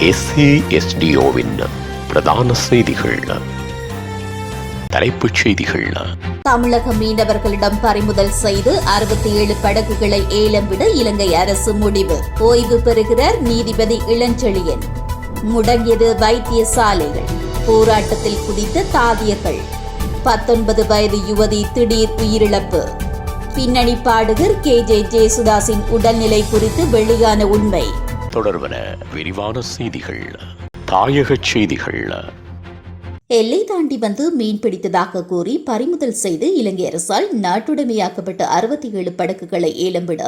SASDOவின் பிரதான செய்திகள். தலைப்புச் செய்திகள். தமிழக மீனவர்களிடம் பறிமுதல் செய்து 67 படகுகளை ஏலம் விட இலங்கை அரசு முடிவு. ஓய்வு பெறுகிறார் நீதிபதி இளஞ்செழியன். முடங்கியது வைத்தியசாலைகள். போராட்டத்தில் குதித்த தாதியர்கள். 19 வயது யுவதி திடீர் உயிரிழப்பு. பின்னணி பாடகர் KJ ஜேசுதாஸின் உடல்நிலை குறித்து வெளியான உண்மை. தொடர்வன விரிவான செய்திகள். தாயக செய்திகள். எல்லை தாண்டி வந்து மீன் பிடித்ததாக கூறி பறிமுதல் செய்து இலங்கை அரசால் நாட்டுடைமையாக்கப்பட்ட 67 படகுகளை ஏலம் விட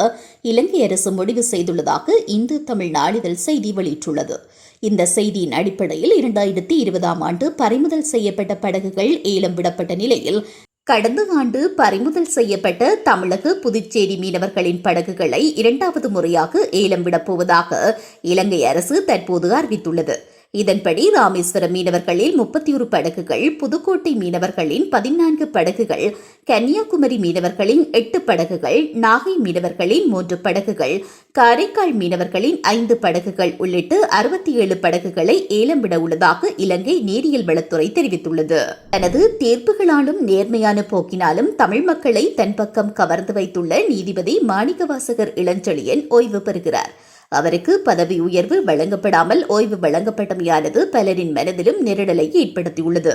இலங்கை அரசு முடிவு செய்துள்ளதாக இந்து தமிழ் நாளிதழ் செய்தி வெளியிட்டுள்ளது. இந்த செய்தியின் அடிப்படையில் 2020ஆம் ஆண்டு பறிமுதல் செய்யப்பட்ட படகுகள் ஏலம் விடப்பட்ட நிலையில் கடந்த ஆண்டு பறிமுதல் செய்யப்பட்ட தமிழக புதுச்சேரி மீனவர்களின் படகுகளை 2வது முறையாக ஏலம் விடப்போவதாக இலங்கை அரசு தற்போது அறிவித்துள்ளது. இதன்படி ராமேஸ்வரம் மீனவர்களில் 31 படகுகள், புதுக்கோட்டை மீனவர்களின் 14 படகுகள், கன்னியாகுமரி மீனவர்களின் 8 படகுகள், நாகை மீனவர்களின் 3 படகுகள், காரைக்கால் மீனவர்களின் 5 படகுகள் உள்ளிட்ட 67 படகுகளை ஏலம் விட உள்ளதாக இலங்கை நீரியல் வளத்துறை தெரிவித்துள்ளது. தனது தீர்ப்புகளாலும் நேர்மையான போக்கினாலும் தமிழ் மக்களை தன் பக்கம் கவர்ந்து வைத்துள்ள நீதிபதி மாணிக்கவாசகர் இளஞ்செழியன் ஓய்வு பெறுகிறார். அவருக்கு பதவி உயர்வு வழங்கப்படாமல் ஓய்வு வழங்கப்பட்டமையானது பலரின் மனதிலும் நெருடலை ஏற்படுத்தியுள்ளது.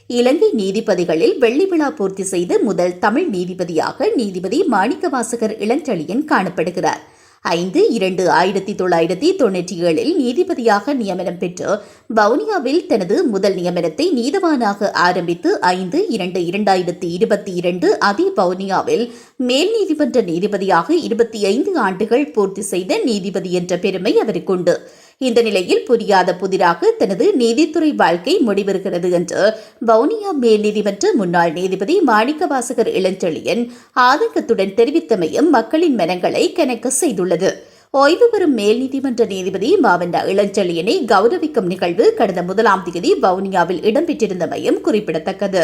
இலங்கை நீதிபதிகளில் வெள்ளி விழா பூர்த்தி செய்த முதல் தமிழ் நீதிபதியாக நீதிபதி மாணிக்கவாசகர் இளஞ்செழியன் காணப்படுகிறார். 5/2/1997 நீதிபதியாக நியமனம் பெற்று வவுனியாவில் தனது முதல் நியமனத்தை நீதவானாக ஆரம்பித்து 5/2/2022 அதே வவுனியாவில் மேல் நீதிமன்ற நீதிபதியாக 25 ஆண்டுகள் பூர்த்தி செய்த நீதிபதி என்ற பெருமை அவருக்குண்டு. இந்த நிலையில் புரியாத புதிராக தனது நீதித்துறை வாழ்க்கை முடிவருகிறது என்று வவுனியா மேல் நீதிமன்ற முன்னாள் நீதிபதி மாணிக்கவாசகர் இளஞ்செழியன் ஆதங்கத்துடன் தெரிவித்தமையும் மக்களின் மனங்களை கணக்க செய்துள்ளது. ஓய்வு பெறும் மேல் நீதிமன்ற நீதிபதி மாவட்ட இளஞ்செழியனை கௌரவிக்கும் நிகழ்வு கடந்த 1ஆம் தேதி வவுனியாவில் இடம்பெற்றிருந்தமையும் குறிப்பிடத்தக்கது.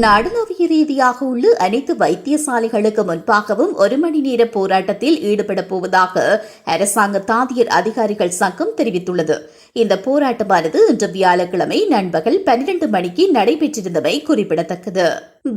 நாடளாவிய ரீதியாக உள்ள அனைத்து வைத்தியசாலைகளுக்கு முன்பாகவும் 1 மணி நேர போராட்டத்தில் ஈடுபடப் போவதாக அரசாங்க தாதியர் அதிகாரிகள் சங்கம் தெரிவித்துள்ளது. இந்த போராட்டமானது இன்று வியாழக்கிழமை நண்பகல் 12 மணிக்கு நடைபெற்றிருந்தமை குறிப்பிடத்தக்கது.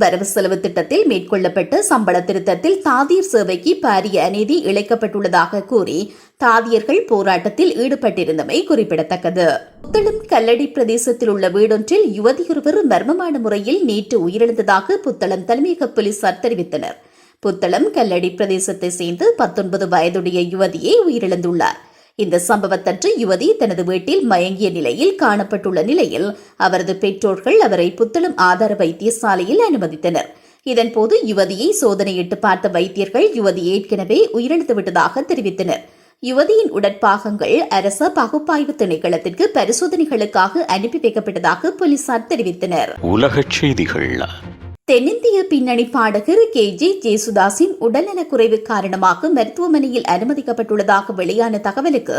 வரவு செலவு திட்டத்தில் மேற்கொள்ளப்பட்ட சம்பள திருத்தத்தில் தாதியர் சேவைக்கு பாரிய அநீதி இழைக்கப்பட்டுள்ளதாக கூறி தாதியர்கள் போராட்டத்தில் ஈடுபட்டிருந்தமை குறிப்பிடத்தக்கது. புத்தளம் கல்லடி பிரதேசத்தில் உள்ள வீடொன்றில் யுவதியொருவர் மர்மமான முறையில் நேற்று உயிரிழந்ததாக புத்தளம் தலைமையக போலீசார் தெரிவித்தனர். புத்தளம் கல்லடி பிரதேசத்தை சேர்ந்து 19 வயதுடைய யுவதியே உயிரிழந்துள்ளார். இந்த சம்பவத்தன்று யுவதி தனது வீட்டில் மயங்கிய நிலையில் காணப்பட்டுள்ள நிலையில் அவரது பெற்றோர்கள் அவரை புத்தளம் ஆதார வைத்தியசாலையில் அனுமதித்தனர். இதன்போது யுவதியை சோதனையிட்டு பார்த்த வைத்தியர்கள் யுவதி ஏற்கனவே உயிரிழந்துவிட்டதாக தெரிவித்தனர். யுவதியின் உடற்பாகங்கள் அரச பகுப்பாய்வு திணைக்களத்திற்கு பரிசோதனைகளுக்காக அனுப்பி வைக்கப்பட்டதாக போலீசார் தெரிவித்தனர். உலகச் செய்திகள். தென்னிந்திய பின்னணி பாடகர் KJ ஜேசுதாஸின் உடல்நலக்குறைவு காரணமாக மருத்துவமனையில் அனுமதிக்கப்பட்டுள்ளதாக வெளியான தகவலுக்கு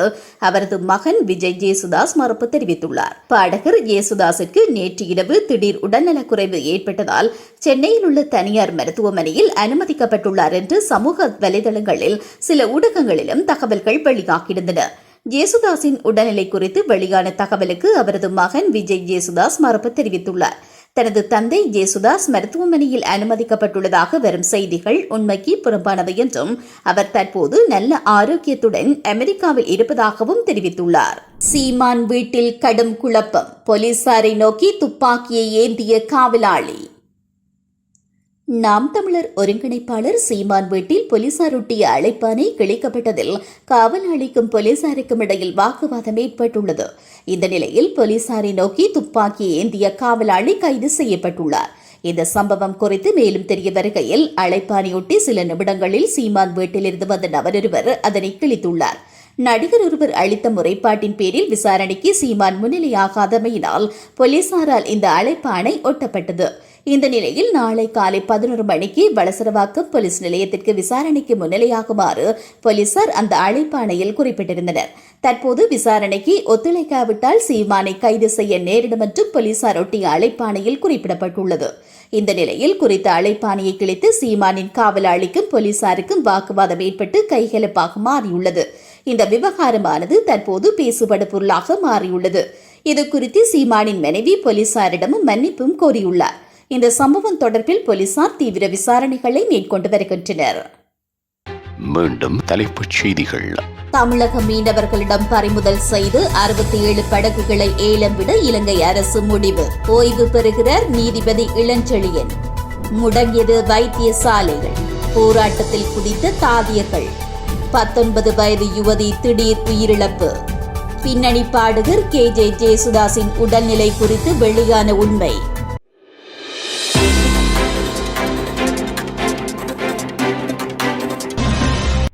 அவரது மகன் விஜய் ஜேசுதாஸ் மறுப்பு தெரிவித்துள்ளார். பாடகர் ஜேசுதாஸிற்கு நேற்று இரவு திடீர் உடல்நலக்குறைவு ஏற்பட்டதால் சென்னையில் உள்ள தனியார் மருத்துவமனையில் அனுமதிக்கப்பட்டுள்ளார் என்று சமூக வலைதளங்களில் சில ஊடகங்களிலும் தகவல்கள் வெளியாகியிருந்தன. ஜேசுதாஸின் உடல்நிலை குறித்து வெளியான தகவலுக்கு அவரது மகன் விஜய் ஜேசுதாஸ் மறுப்பு தெரிவித்துள்ளார். தனது தந்தை ஜேசுதாஸ் மருத்துவமனையில் அனுமதிக்கப்பட்டுள்ளதாக வரும் செய்திகள் உண்மைக்கு புறம்பானவை என்றும் அவர் தற்போது நல்ல ஆரோக்கியத்துடன் அமெரிக்காவில் இருப்பதாகவும் தெரிவித்துள்ளார். சீமான் வீட்டில் கடும் குழப்பம். போலீசாரை நோக்கி துப்பாக்கியை ஏந்திய காவலாளி. நாம் தமிழர் ஒருங்கிணைப்பாளர் சீமான் வீட்டில் போலீசார் ஒட்டிய அழைப்பானை கிழிக்கப்பட்டதில் காவலாளிக்கும் போலீசாருக்கும் இடையில் வாக்குவாதம் ஏற்பட்டுள்ளது. இந்த நிலையில் போலீசாரை நோக்கி துப்பாக்கி ஏந்திய காவலாளி கைது செய்யப்பட்டுள்ளார். இந்த சம்பவம் குறித்து மேலும் தெரிய வருகையில் அழைப்பானையொட்டி சில நிமிடங்களில் சீமான் வீட்டிலிருந்து வந்த நபரொருவர் அதனை கிழித்துள்ளார். நடிகர் ஒருவர் அளித்த முறைப்பாட்டின் பேரில் விசாரணைக்கு சீமான் முன்னிலையாகாதமையினால் போலீசாரால் இந்த அழைப்பாணை ஒட்டப்பட்டது. இந்த நிலையில் நாளை காலை 11 மணிக்கு வளசரவாக்கம் போலீஸ் நிலையத்திற்கு விசாரணைக்கு முன்னிலையாகுமாறு போலீசார் அந்த அழைப்பாணையில் குறிப்பிட்டிருந்தனர். தற்போது விசாரணைக்கு ஒத்துழைக்காவிட்டால் சீமானை கைது செய்ய நேரிடும் என்று போலீசார் ஒட்டிய அழைப்பாணையில் குறிப்பிடப்பட்டுள்ளது. இந்த நிலையில் குறித்த அழைப்பாணையை கிழித்து சீமானின் காவலாளிக்கும் போலீசாருக்கும் வாக்குவாதம் ஏற்பட்டு கைகலப்பாக மாறியுள்ளது. இந்த விவகாரமானது தற்போது பேசுபடு பொருளாக மாறியுள்ளது. இது குறித்து சீமானின் மனைவி போலீசாரிடமும் மன்னிப்பும் கோரியுள்ளார். இந்த சம்பவம் தொடர்பில் போலீசார் தீவிர விசாரணைகளை மேற்கொண்டு வருகின்றனர். மீண்டும் தலைப்புச் செய்திகள். தமிழக மீனவர்களிடம் பறிமுதல் செய்து 67 படகுகளை ஏலம் விட இலங்கை அரசு முடிவு. ஓய்வு பெறுகிறார் நீதிபதி இளஞ்செழியன். முடங்கியது வைத்தியசாலைகள். போராட்டத்தில் குதித்த தாதியர்கள். 19 வயது யுவதி திடீர் உயிரிழப்பு. பின்னணி பாடகர் KJ ஜேசுதாஸின் உடல்நிலை குறித்து வெளியான உண்மை.